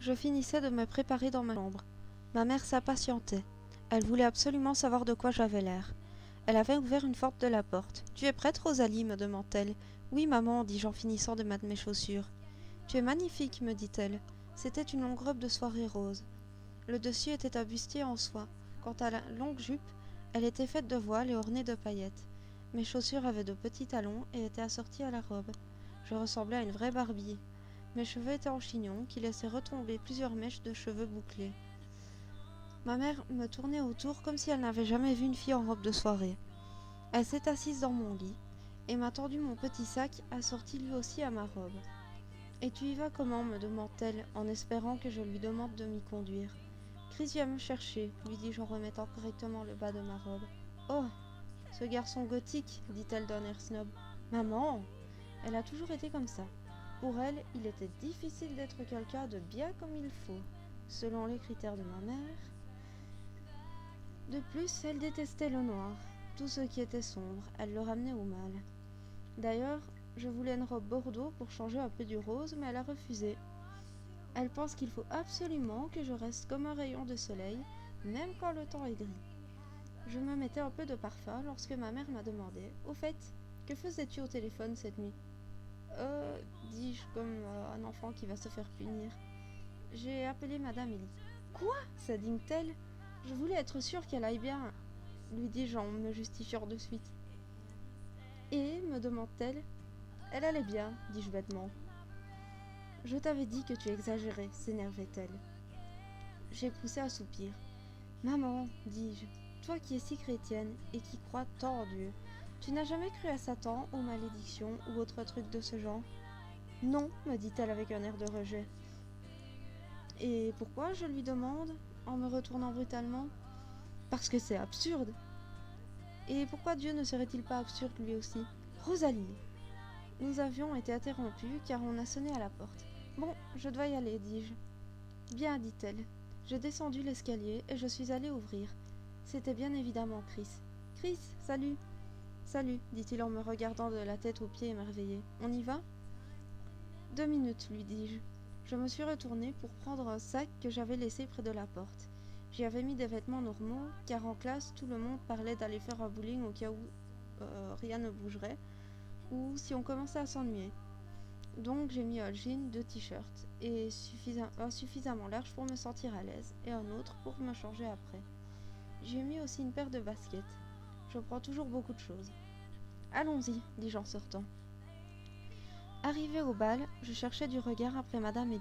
Je finissais de me préparer dans ma chambre. Ma mère s'impatientait. Elle voulait absolument savoir de quoi j'avais l'air. Elle avait ouvert une fente de la porte. « Tu es prête, Rosalie ?» me demande-t-elle. « Oui, maman, dis-je en finissant de mettre mes chaussures. »« Tu es magnifique, me dit-elle. » C'était une longue robe de soirée rose. Le dessus était un bustier en soie. Quant à la longue jupe, elle était faite de voile et ornée de paillettes. Mes chaussures avaient de petits talons et étaient assorties à la robe. Je ressemblais à une vraie Barbie. Mes cheveux étaient en chignon, qui laissaient retomber plusieurs mèches de cheveux bouclés. Ma mère me tournait autour comme si elle n'avait jamais vu une fille en robe de soirée. Elle s'est assise dans mon lit et m'a tendu mon petit sac assorti lui aussi à ma robe. « Et tu y vas comment ?» me demande-t-elle, en espérant que je lui demande de m'y conduire. « Chris vient me chercher, lui dis-je en remettant correctement le bas de ma robe. « Oh, ce garçon gothique, dit-elle d'un air snob. « Maman !» Elle a toujours été comme ça. Pour elle, il était difficile d'être quelqu'un de bien comme il faut, selon les critères de ma mère. De plus, elle détestait le noir. Tout ce qui était sombre, elle le ramenait au mal. D'ailleurs, je voulais une robe bordeaux pour changer un peu du rose, mais elle a refusé. Elle pense qu'il faut absolument que je reste comme un rayon de soleil, même quand le temps est gris. Je me mettais un peu de parfum lorsque ma mère m'a demandé « Au fait, que faisais-tu au téléphone cette nuit ?» dis-je comme un enfant qui va se faire punir. J'ai appelé Madame Ellie. Quoi s'indigne-t-elle. Je voulais être sûre qu'elle aille bien, lui dis-je en me justifiant de suite. Et, me demande-t-elle, elle allait bien, dis-je bêtement. Je t'avais dit que tu exagérais, s'énervait-elle. J'ai poussé un soupir. Maman, dis-je, toi qui es si chrétienne et qui crois tant en Dieu, tu n'as jamais cru à Satan, aux malédictions ou autre truc de ce genre ? Non, me dit-elle avec un air de rejet. Et pourquoi, je lui demande, en me retournant brutalement. Parce que c'est absurde. Et pourquoi Dieu ne serait-il pas absurde lui aussi ? Rosalie. Nous avions été interrompus car on a sonné à la porte. Bon, je dois y aller, dis-je. Bien, dit-elle. J'ai descendu l'escalier et je suis allée ouvrir. C'était bien évidemment Chris. Chris, salut. Salut, dit-il en me regardant de la tête aux pieds émerveillé. On y va ? 2 minutes, lui dis-je. Je me suis retournée pour prendre un sac que j'avais laissé près de la porte. J'y avais mis des vêtements normaux, car en classe, tout le monde parlait d'aller faire un bowling au cas où rien ne bougerait, ou si on commençait à s'ennuyer. Donc j'ai mis un jean, 2 t-shirts, et un suffisamment large pour me sentir à l'aise, et un autre pour me changer après. J'ai mis aussi une paire de baskets. Je prends toujours beaucoup de choses. Allons-y, dis-je en sortant. Arrivée au bal, je cherchais du regard après Madame Ellie.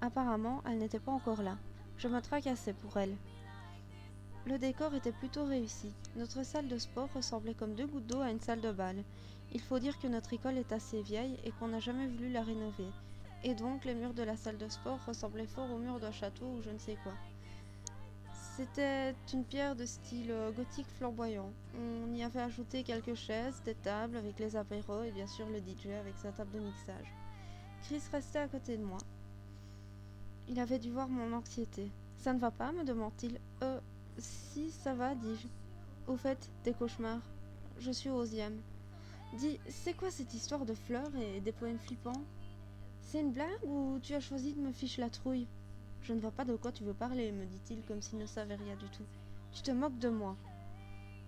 Apparemment, elle n'était pas encore là. Je me tracassais pour elle. Le décor était plutôt réussi. Notre salle de sport ressemblait comme 2 gouttes d'eau à une salle de bal. Il faut dire que notre école est assez vieille et qu'on n'a jamais voulu la rénover. Et donc, les murs de la salle de sport ressemblaient fort aux murs d'un château ou je ne sais quoi. C'était une pierre de style gothique flamboyant. On y avait ajouté quelques chaises, des tables avec les apéros et bien sûr le DJ avec sa table de mixage. Chris restait à côté de moi. Il avait dû voir mon anxiété. « Ça ne va pas ?» me demande-t-il. « Si, ça va, dis-je. Au fait, des cauchemars. Je suis au 11e. Dis, c'est quoi cette histoire de fleurs et des poèmes flippants ? C'est une blague ou tu as choisi de me ficher la trouille ? Je ne vois pas de quoi tu veux parler, me dit-il comme s'il ne savait rien du tout. Tu te moques de moi.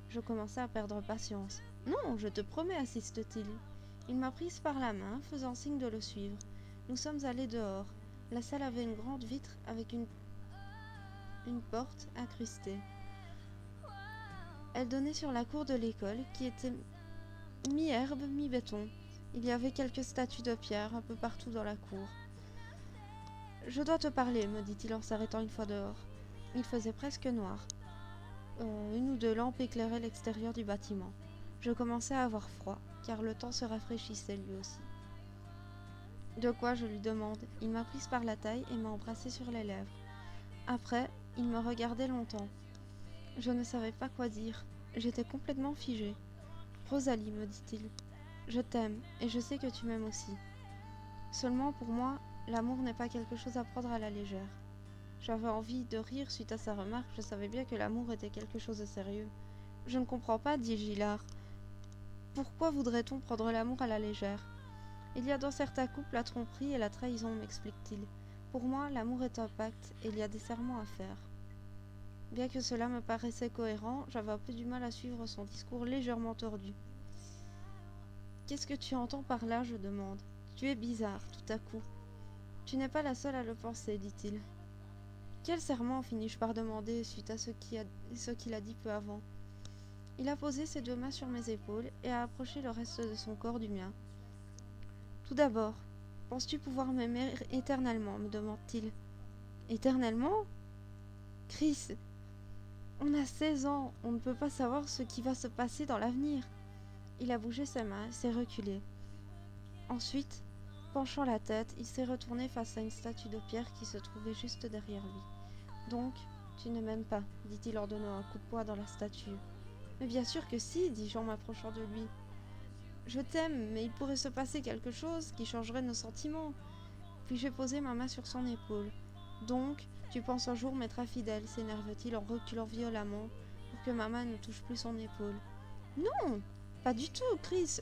Je commençais à perdre patience. Non, je te promets, insiste-t-il. Il m'a prise par la main, faisant signe de le suivre. Nous sommes allés dehors. La salle avait une grande vitre avec une porte incrustée. Elle donnait sur la cour de l'école, qui était mi-herbe, mi-béton. Il y avait quelques statues de pierre un peu partout dans la cour. « Je dois te parler, me dit-il en s'arrêtant une fois dehors. Il faisait presque noir. Une ou 2 lampes éclairaient l'extérieur du bâtiment. Je commençais à avoir froid, car le temps se rafraîchissait lui aussi. De quoi, je lui demande. Il m'a prise par la taille et m'a embrassée sur les lèvres. Après, il me regardait longtemps. Je ne savais pas quoi dire. J'étais complètement figée. « Rosalie, me dit-il, je t'aime et je sais que tu m'aimes aussi. Seulement pour moi, l'amour n'est pas quelque chose à prendre à la légère. » J'avais envie de rire suite à sa remarque, je savais bien que l'amour était quelque chose de sérieux. « Je ne comprends pas, dit Gillard. Pourquoi voudrait-on prendre l'amour à la légère ? Il y a dans certains couples la tromperie et la trahison, m'explique-t-il. Pour moi, l'amour est un pacte et il y a des serments à faire. Bien que cela me paraissait cohérent, j'avais un peu du mal à suivre son discours légèrement tordu. Qu'est-ce que tu entends par là, je demande. Tu es bizarre, tout à coup. Tu n'es pas la seule à le penser, dit-il. Quel serment, finis-je par demander suite à ce qu'il a dit peu avant. Il a posé ses 2 mains sur mes épaules et a approché le reste de son corps du mien. Tout d'abord, penses-tu pouvoir m'aimer éternellement, me demande-t-il. Éternellement ? Chris, on a 16 ans, on ne peut pas savoir ce qui va se passer dans l'avenir. Il a bougé ses mains et s'est reculé. Ensuite, penchant la tête, il s'est retourné face à une statue de pierre qui se trouvait juste derrière lui. Donc, tu ne m'aimes pas, dit-il en donnant un coup de poing dans la statue. Mais bien sûr que si, dis-je en m'approchant de lui. Je t'aime, mais il pourrait se passer quelque chose qui changerait nos sentiments. Puis j'ai posé ma main sur son épaule. Donc, tu penses un jour m'être infidèle, s'énerve-t-il en reculant violemment pour que ma main ne touche plus son épaule. Non, pas du tout, Chris,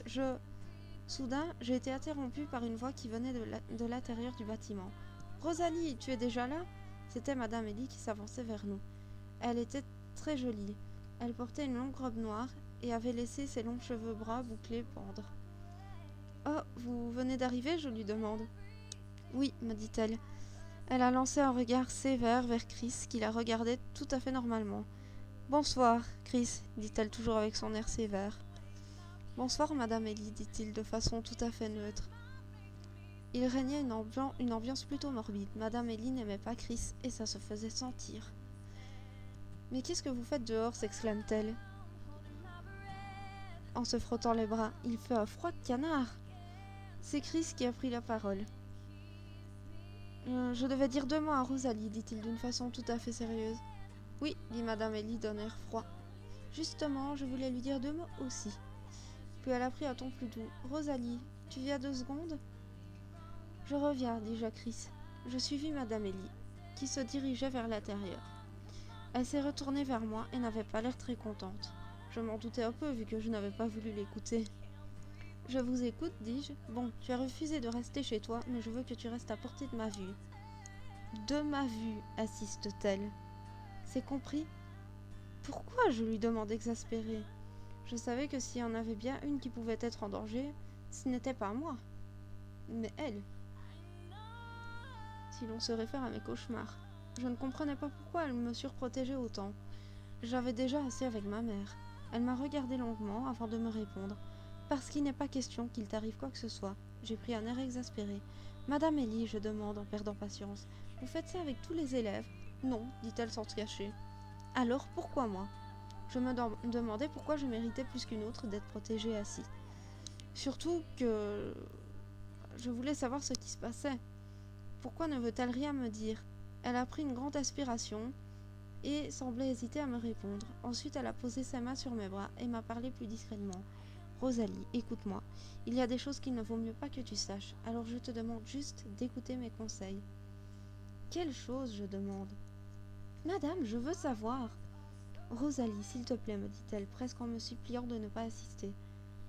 Soudain, j'ai été interrompue par une voix qui venait de l'intérieur du bâtiment. Rosalie, tu es déjà là ? C'était Madame Ellie qui s'avançait vers nous. Elle était très jolie. Elle portait une longue robe noire et avait laissé ses longs cheveux bruns bouclés pendre. Oh, vous venez d'arriver, je lui demande. Oui, me dit-elle. Elle a lancé un regard sévère vers Chris qui la regardait tout à fait normalement. Bonsoir, Chris, dit-elle toujours avec son air sévère. Bonsoir, Madame Ellie, dit-il de façon tout à fait neutre. Il régnait une ambiance plutôt morbide. Madame Ellie n'aimait pas Chris et ça se faisait sentir. Mais qu'est-ce que vous faites dehors s'exclame-t-elle en se frottant les bras. Il fait un froid de canard. C'est Chris qui a pris la parole. Je devais dire 2 mots à Rosalie, dit-il d'une façon tout à fait sérieuse. Oui, dit Madame Ellie d'un air froid. Justement, je voulais lui dire 2 mots aussi. Puis elle a pris un ton plus doux. Rosalie, tu viens 2 secondes ? Je reviens, dis-je à Chris. Je suivis Madame Ellie, qui se dirigeait vers l'intérieur. Elle s'est retournée vers moi et n'avait pas l'air très contente. Je m'en doutais un peu vu que je n'avais pas voulu l'écouter. Je vous écoute, dis-je. Bon, tu as refusé de rester chez toi, mais je veux que tu restes à portée de ma vue. De ma vue, insiste-t-elle. C'est compris ? Pourquoi ? Je lui demande exaspérée. Je savais que s'il y en avait bien une qui pouvait être en danger, ce n'était pas moi, mais elle. Si l'on se réfère à mes cauchemars. Je ne comprenais pas pourquoi elle me surprotégeait autant. J'avais déjà assez avec ma mère. Elle m'a regardé longuement avant de me répondre. Parce qu'il n'est pas question qu'il t'arrive quoi que ce soit. J'ai pris un air exaspéré. Madame Ellie, je demande en perdant patience. Vous faites ça avec tous les élèves ? Non, dit-elle sans se cacher. Alors pourquoi moi ? Je me demandais pourquoi je méritais plus qu'une autre d'être protégée ainsi. Surtout que je voulais savoir ce qui se passait. Pourquoi ne veut-elle rien me dire ? Elle a pris une grande aspiration et semblait hésiter à me répondre. Ensuite, elle a posé ses mains sur mes bras et m'a parlé plus discrètement. Rosalie, écoute-moi. Il y a des choses qu'il ne vaut mieux pas que tu saches. Alors je te demande juste d'écouter mes conseils. Quelle chose, je demande. Madame, je veux savoir. Rosalie, s'il te plaît, me dit-elle, presque en me suppliant de ne pas insister.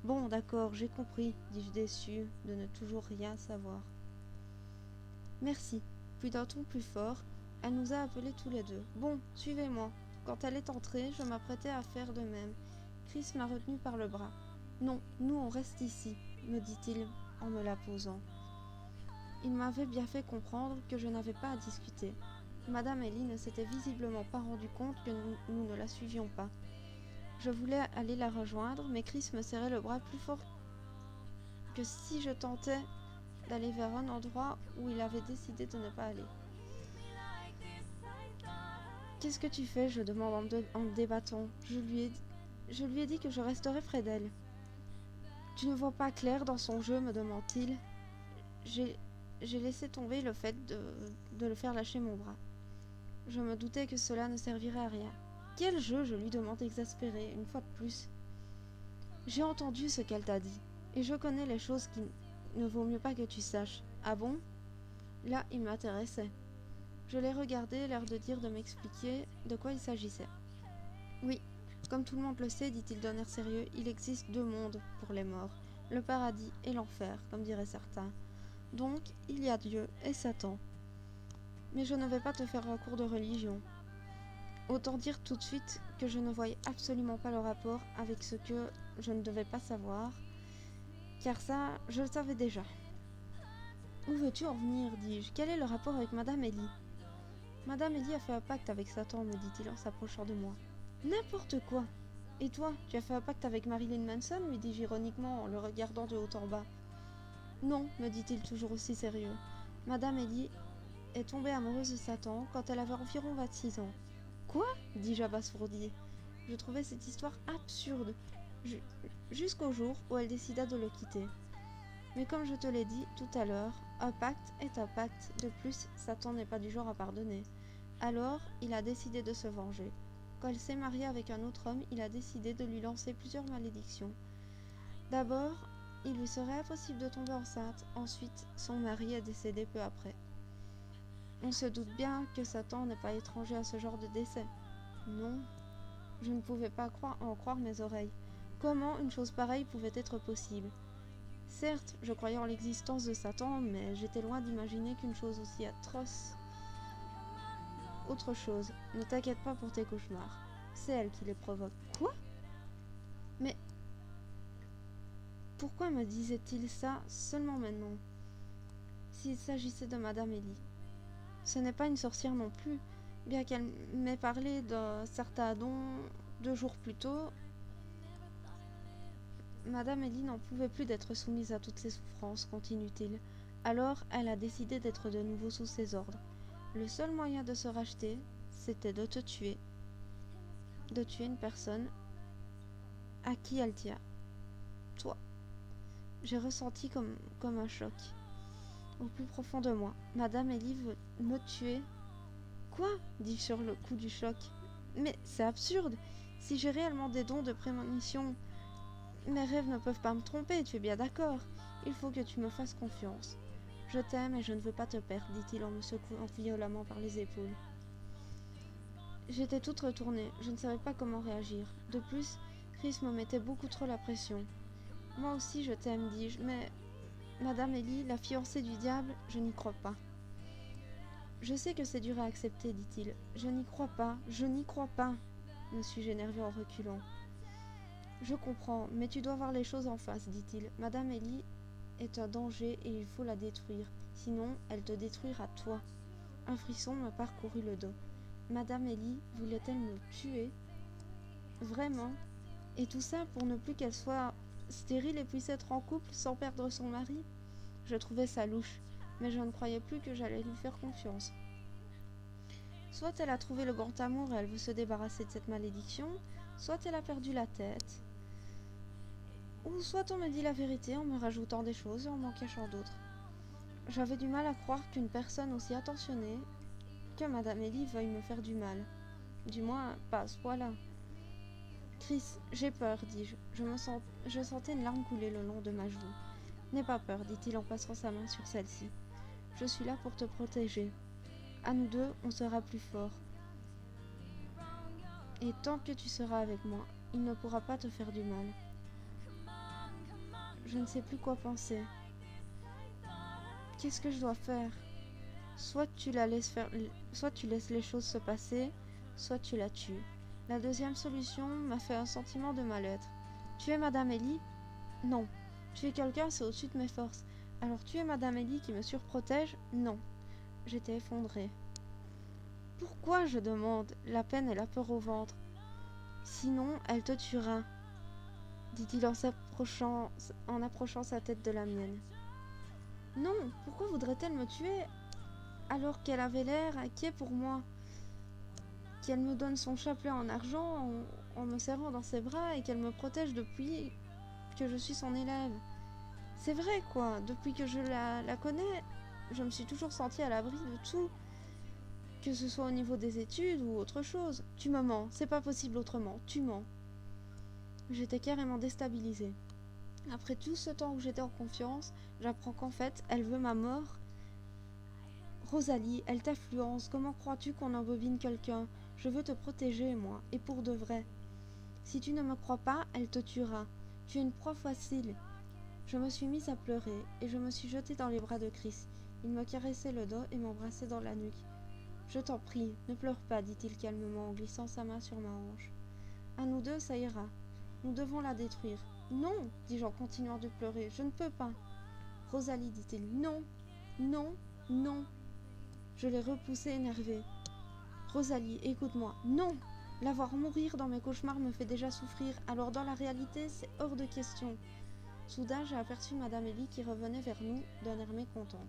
Bon, d'accord, j'ai compris, dis-je déçue de ne toujours rien savoir. Merci. Puis d'un ton plus fort, elle nous a appelés tous les deux. Bon, suivez-moi. Quand elle est entrée, je m'apprêtais à faire de même. Chris m'a retenue par le bras. Non, nous on reste ici, me dit-il en me la posant. Il m'avait bien fait comprendre que je n'avais pas à discuter. Madame Ellie ne s'était visiblement pas rendu compte que nous ne la suivions pas. Je voulais aller la rejoindre, mais Chris me serrait le bras plus fort que si je tentais d'aller vers un endroit où il avait décidé de ne pas aller. « Qu'est-ce que tu fais ?» je demande en me débattant. Je lui ai dit que je resterais près d'elle. « Tu ne vois pas clair dans son jeu ?» me demande-t-il. J'ai laissé tomber le fait de le faire lâcher mon bras. Je me doutais que cela ne servirait à rien. Quel jeu ? Je lui demande exaspéré, une fois de plus. J'ai entendu ce qu'elle t'a dit, et je connais les choses qui ne vaut mieux pas que tu saches. Ah bon ? Là, il m'intéressait. Je l'ai regardé, l'air de dire de m'expliquer de quoi il s'agissait. Oui, comme tout le monde le sait, dit-il d'un air sérieux, il existe 2 mondes pour les morts, le paradis et l'enfer, comme diraient certains. Donc, il y a Dieu et Satan. Mais je ne vais pas te faire un cours de religion. Autant dire tout de suite que je ne voyais absolument pas le rapport avec ce que je ne devais pas savoir, car ça, je le savais déjà. Où veux-tu en venir, dis-je. Quel est le rapport avec Madame Ellie? Madame Ellie a fait un pacte avec Satan, me dit-il en s'approchant de moi. N'importe quoi. Et toi, tu as fait un pacte avec Marilyn Manson, lui dis-je ironiquement en le regardant de haut en bas. Non, me dit-il toujours aussi sérieux. Madame Ellie est tombée amoureuse de Satan quand elle avait environ 26 ans. Quoi? Dis-je abasourdi. Je trouvais cette histoire absurde, jusqu'au jour où elle décida de le quitter. Mais comme je te l'ai dit tout à l'heure, un pacte est un pacte. De plus, Satan n'est pas du genre à pardonner. Alors, il a décidé de se venger. Quand elle s'est mariée avec un autre homme, il a décidé de lui lancer plusieurs malédictions. D'abord, il lui serait impossible de tomber enceinte. Ensuite, son mari est décédé peu après. On se doute bien que Satan n'est pas étranger à ce genre de décès. Non, je ne pouvais pas en croire mes oreilles. Comment une chose pareille pouvait être possible? Certes, je croyais en l'existence de Satan, mais j'étais loin d'imaginer qu'une chose aussi atroce. Autre chose, ne t'inquiète pas pour tes cauchemars. C'est elle qui les provoque. Quoi? Mais pourquoi me disait-il ça seulement maintenant? S'il s'agissait de Madame Ellie. Ce n'est pas une sorcière non plus, bien qu'elle m'ait parlé d'un certain don 2 jours plus tôt. Madame Ellie n'en pouvait plus d'être soumise à toutes ces souffrances, continue-t-il. Alors elle a décidé d'être de nouveau sous ses ordres. Le seul moyen de se racheter, c'était de te tuer. De tuer une personne à qui elle tient. Toi. J'ai ressenti comme un choc. Au plus profond de moi. Madame Ellie veut me tuer. Quoi? Dis-je sur le coup du choc. Mais c'est absurde. Si j'ai réellement des dons de prémonition, mes rêves ne peuvent pas me tromper, tu es bien d'accord. Il faut que tu me fasses confiance. Je t'aime et je ne veux pas te perdre, dit-il en me secouant violemment par les épaules. J'étais toute retournée, je ne savais pas comment réagir. De plus, Chris me mettait beaucoup trop la pression. Moi aussi je t'aime, dis-je, mais Madame Ellie, la fiancée du diable, je n'y crois pas. Je sais que c'est dur à accepter, dit-il. Je n'y crois pas, me suis-je énervée en reculant. Je comprends, mais tu dois voir les choses en face, dit-il. Madame Ellie est un danger et il faut la détruire. Sinon, elle te détruira toi. Un frisson me parcourut le dos. Madame Ellie voulait-elle me tuer? Vraiment? Et tout ça pour ne plus qu'elle soit stérile et puisse être en couple sans perdre son mari? Je trouvais ça louche, mais je ne croyais plus que j'allais lui faire confiance. Soit elle a trouvé le grand amour et elle veut se débarrasser de cette malédiction, soit elle a perdu la tête. Ou soit on me dit la vérité en me rajoutant des choses et en m'en cachant d'autres. J'avais du mal à croire qu'une personne aussi attentionnée que Madame Ellie veuille me faire du mal. Du moins, pas à ce point-là. Chris, j'ai peur, dis-je. Je sentais une larme couler le long de ma joue. N'aie pas peur, dit-il en passant sa main sur celle-ci. Je suis là pour te protéger. À nous deux, on sera plus forts. Et tant que tu seras avec moi, il ne pourra pas te faire du mal. Je ne sais plus quoi penser. Qu'est-ce que je dois faire? Soit tu laisses les choses se passer, soit tu la tues. La deuxième solution m'a fait un sentiment de mal-être. Tuer Madame Ellie? Non. Tuer quelqu'un, c'est au-dessus de mes forces. Alors tuer Madame Ellie qui me surprotège? Non. J'étais effondrée. Pourquoi, je demande, la peine et la peur au ventre? Sinon, elle te tuera, dit-il en approchant sa tête de la mienne. Non, pourquoi voudrait-elle me tuer alors qu'elle avait l'air inquiet pour moi? Qu'elle me donne son chapelet en argent en me serrant dans ses bras et qu'elle me protège depuis que je suis son élève. C'est vrai quoi, depuis que je la connais, je me suis toujours sentie à l'abri de tout, que ce soit au niveau des études ou autre chose. Tu me mens, c'est pas possible autrement, tu mens. J'étais carrément déstabilisée. Après tout ce temps où j'étais en confiance, j'apprends qu'en fait, elle veut ma mort. Rosalie, elle t'influence, comment crois-tu qu'on embobine quelqu'un? Je veux te protéger, moi, et pour de vrai. Si tu ne me crois pas, elle te tuera. Tu es une proie facile. Je me suis mise à pleurer, et je me suis jetée dans les bras de Chris. Il me caressait le dos et m'embrassait dans la nuque. Je t'en prie, ne pleure pas, dit-il calmement en glissant sa main sur ma hanche. À nous deux, ça ira. Nous devons la détruire. Non, dis-je en continuant de pleurer, je ne peux pas. Rosalie, dit-il, non, non, non. Je l'ai repoussé énervé. Rosalie, écoute-moi, non. La voir mourir dans mes cauchemars me fait déjà souffrir, alors dans la réalité, c'est hors de question. Soudain, j'ai aperçu Madame Ellie qui revenait vers nous d'un air mécontent.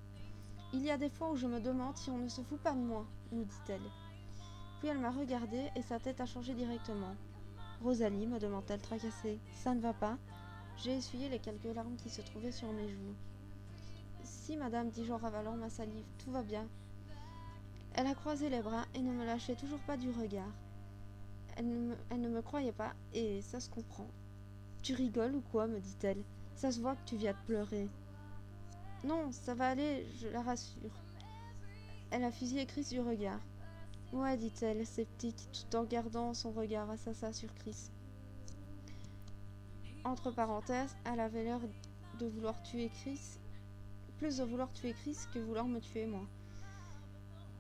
Il y a des fois où je me demande si on ne se fout pas de moi, nous dit-elle. Puis elle m'a regardée et sa tête a changé directement. Rosalie, me demande-t-elle tracassée, ça ne va pas? J'ai essuyé les quelques larmes qui se trouvaient sur mes joues. Si, madame, dis-je en ravalant ma salive, tout va bien. Elle a croisé les bras et ne me lâchait toujours pas du regard. Elle ne me croyait pas, et ça se comprend. Tu rigoles ou quoi, me dit-elle. Ça se voit que tu viens de pleurer. Non, ça va aller, je la rassure. Elle a fusillé Chris du regard. Ouais, dit-elle, sceptique, tout en gardant son regard assassin sur Chris. Entre parenthèses, elle avait l'air de vouloir tuer Chris, plus de vouloir tuer Chris que vouloir me tuer moi.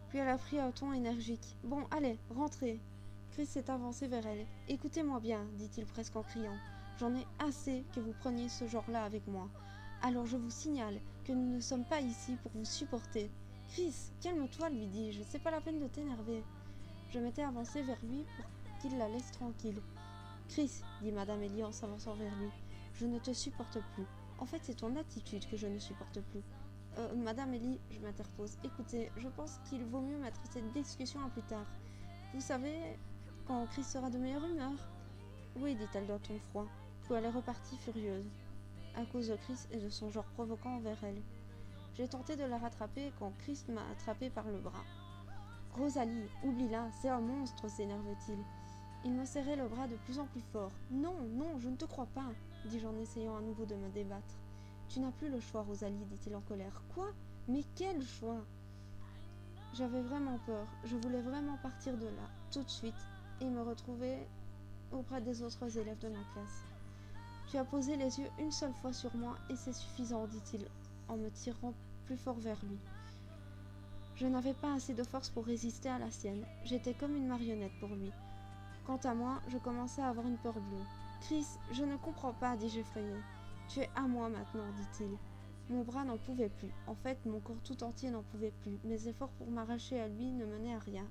Puis elle a pris un ton énergique. Bon, allez, rentrez. Chris s'est avancé vers elle. Écoutez-moi bien, dit-il presque en criant. J'en ai assez que vous preniez ce genre-là avec moi. Alors je vous signale que nous ne sommes pas ici pour vous supporter. Chris, calme-toi, lui dis-je, c'est pas la peine de t'énerver. Je m'étais avancée vers lui pour qu'il la laisse tranquille. Chris, dit Madame Ellie en s'avançant vers lui, je ne te supporte plus. En fait, c'est ton attitude que je ne supporte plus. Madame Ellie, je m'interpose. Écoutez, je pense qu'il vaut mieux mettre cette discussion à plus tard. Vous savez, quand Chris sera de meilleure humeur. Oui, dit-elle d'un ton froid, puis elle est repartie furieuse, à cause de Chris et de son genre provoquant envers elle. J'ai tenté de la rattraper quand Chris m'a attrapée par le bras. Rosalie, oublie-la, c'est un monstre, s'énerve-t-il. Il me serrait le bras de plus en plus fort. Non, non, je ne te crois pas, dis-je en essayant à nouveau de me débattre. Tu n'as plus le choix, Rosalie, dit-il en colère. Quoi? Mais quel choix? J'avais vraiment peur, je voulais vraiment partir de là, tout de suite, et me retrouver auprès des autres élèves de ma classe. Tu as posé les yeux une seule fois sur moi, et c'est suffisant, dit-il, en me tirant plus fort vers lui. Je n'avais pas assez de force pour résister à la sienne, j'étais comme une marionnette pour lui. Quant à moi, je commençais à avoir une peur bleue. Chris, je ne comprends pas, dis-je effrayé. Tu es à moi maintenant, dit-il. Mon bras n'en pouvait plus. En fait, mon corps tout entier n'en pouvait plus. Mes efforts pour m'arracher à lui ne menaient à rien.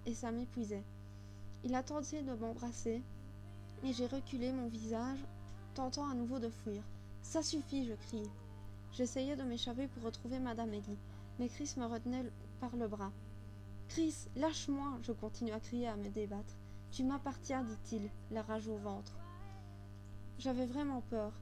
Et ça m'épuisait. Il a tenté de m'embrasser, et j'ai reculé mon visage, tentant à nouveau de fuir. Ça suffit, je criai. J'essayais de m'échapper pour retrouver Madame Ellie, mais Chris me retenait par le bras. Chris, lâche-moi, je continue à crier, à me débattre. Tu m'appartiens, dit-il, la rage au ventre. J'avais vraiment peur,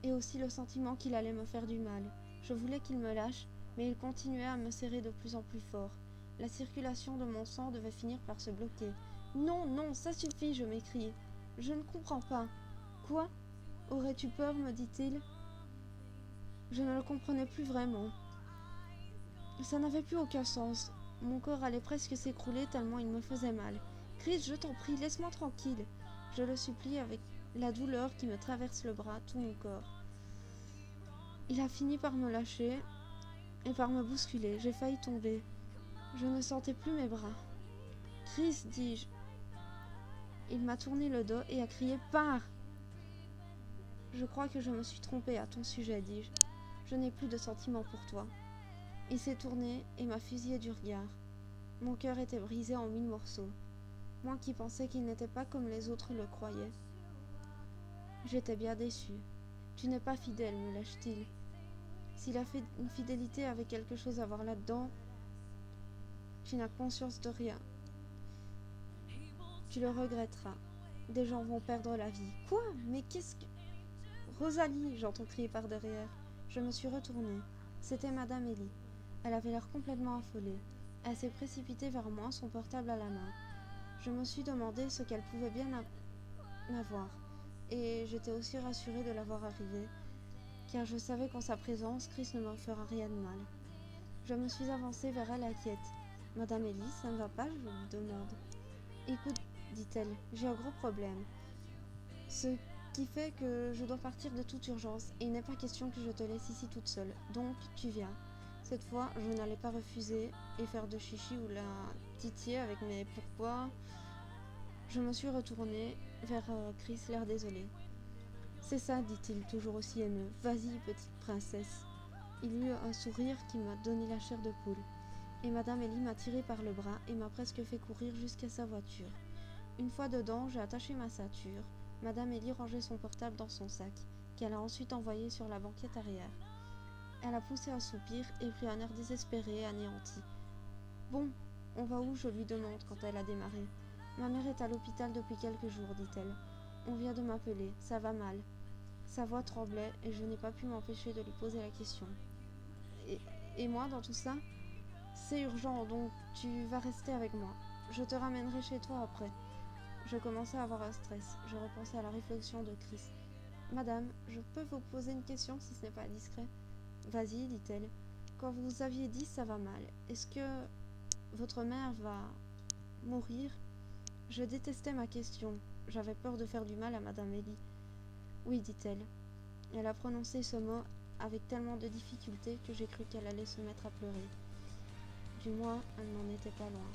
et aussi le sentiment qu'il allait me faire du mal. Je voulais qu'il me lâche, mais il continuait à me serrer de plus en plus fort. La circulation de mon sang devait finir par se bloquer. Non, non, ça suffit, je m'écriai. Je ne comprends pas. Quoi? Aurais-tu peur, me dit-il? Je ne le comprenais plus vraiment. Ça n'avait plus aucun sens. Mon corps allait presque s'écrouler tellement il me faisait mal. Chris, je t'en prie, laisse-moi tranquille. Je le supplie avec la douleur qui me traverse le bras, tout mon corps. Il a fini par me lâcher et par me bousculer. J'ai failli tomber. Je ne sentais plus mes bras. Chris, dis-je. Il m'a tourné le dos et a crié « Pars !» Je crois que je me suis trompée à ton sujet, dis-je. Je n'ai plus de sentiments pour toi. Il s'est tourné et m'a fusillé du regard. Mon cœur était brisé en 1000 morceaux. Moi qui pensais qu'il n'était pas comme les autres le croyaient. J'étais bien déçue. Tu n'es pas fidèle, me lâche-t-il. Si la fidélité avait quelque chose à voir là-dedans, tu n'as conscience de rien. Tu le regretteras. Des gens vont perdre la vie. Quoi? Mais qu'est-ce que... Rosalie, j'entends crier par derrière. Je me suis retournée. C'était Madame Ellie. Elle avait l'air complètement affolée. Elle s'est précipitée vers moi, son portable à la main. Je me suis demandé ce qu'elle pouvait bien avoir. Et j'étais aussi rassurée de la voir arriver, car je savais qu'en sa présence, Chris ne me fera rien de mal. Je me suis avancée vers elle inquiète. « Madame Ellie, ça ne va pas ?» je lui demande. « Écoute, dit-elle, j'ai un gros problème. Ce qui fait que je dois partir de toute urgence, et il n'est pas question que je te laisse ici toute seule. Donc, tu viens. Cette fois, je n'allais pas refuser et faire de chichi ou la titiller avec mes pourquoi. Je me suis retournée vers Chris, l'air désolé. C'est ça, dit-il, toujours aussi haineux. Vas-y, petite princesse. Il eut un sourire qui m'a donné la chair de poule. Et Madame Ellie m'a tiré par le bras et m'a presque fait courir jusqu'à sa voiture. Une fois dedans, j'ai attaché ma ceinture. Madame Ellie rangeait son portable dans son sac, qu'elle a ensuite envoyé sur la banquette arrière. Elle a poussé un soupir et pris un air désespéré et anéanti. Bon, on va où, je lui demande quand elle a démarré. Ma mère est à l'hôpital depuis quelques jours, dit-elle. On vient de m'appeler, ça va mal. Sa voix tremblait et je n'ai pas pu m'empêcher de lui poser la question. Et moi dans tout ça? C'est urgent, donc tu vas rester avec moi. Je te ramènerai chez toi après. Je commençais à avoir un stress. Je repensais à la réflexion de Chris. Madame, je peux vous poser une question si ce n'est pas indiscret? Vas-y, dit-elle. Quand vous aviez dit ça va mal, est-ce que votre mère va mourir? Je détestais ma question. J'avais peur de faire du mal à Madame Ellie. Oui, dit-elle. Elle a prononcé ce mot avec tellement de difficulté que j'ai cru qu'elle allait se mettre à pleurer. Du moins, elle n'en était pas loin.